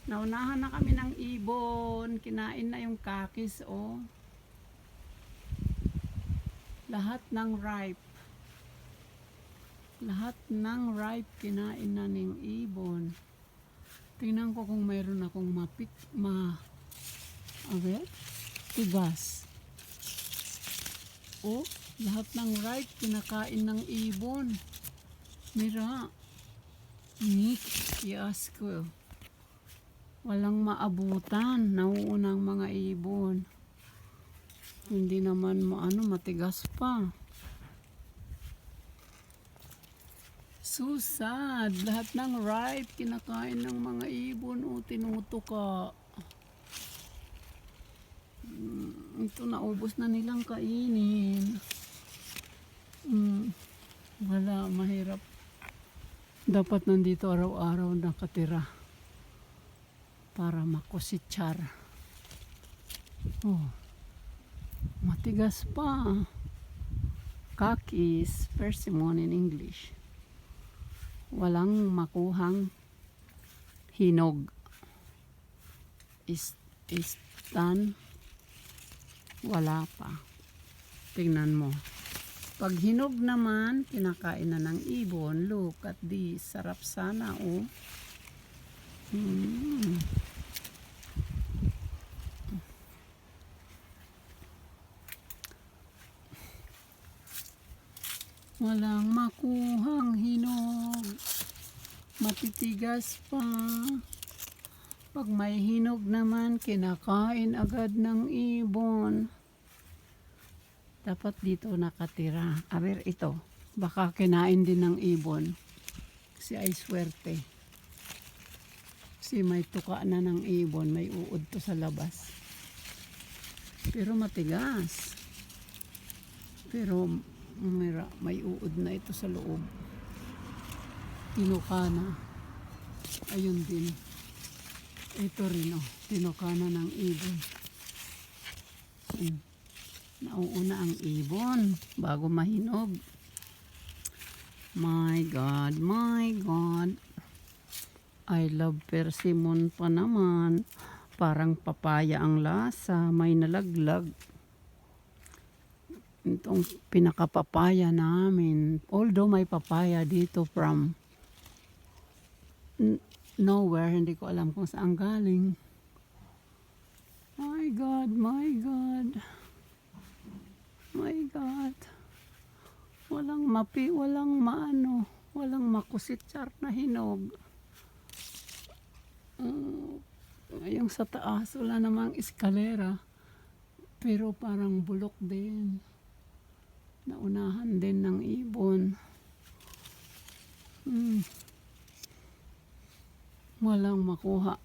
Naunahan na kami ng ibon. Kinain na yung kakis, oh. Lahat ng ripe. Lahat ng ripe kinain na ng ibon. Tingnan ko kung mayroon akong tigas. Oh, lahat ng ripe kinakain ng ibon. Mira. Yes ko. Walang maabutan. Nauunang mga ibon. Hindi naman matigas pa. So sad. Lahat ng ripe kinakain ng mga ibon o tinutuka. Ito naubos na nilang kainin. Wala, mahirap. Dapat nandito araw-araw nakatira para makusitsar. Oh, matigas pa. Kakis, persimmon in English. Walang makuhang hinog. Istan, wala pa. Tingnan mo. Pag hinog naman, kinakain na ng ibon. Look at this. Sarap sana, oh. Walang makuhang hinog. Matitigas pa. Pag may hinog naman, kinakain agad ng ibon. Dapat dito nakatira. Aber ito, baka kinain din ng ibon. Kasi ay swerte. Kasi may tuka na ng ibon, may uod to sa labas. Pero matigas. Pero may uod na ito sa loob. Tinuka na. Ayun din. Ito rin, oh. Tinuka na ng ibon. Nauuna ang ibon bago mahinog. My God, my God. I love persimmon pa naman. Parang papaya ang lasa. May nalaglag. Itong pinakapapaya namin. Although may papaya dito from nowhere. Hindi ko alam kung saan galing. My God, my God. My God. Walang walang makusitsar na hinog. Yung sa taas, wala namang eskalera. Pero parang bulok din. Naunahan din ng ibon. Walang makuha.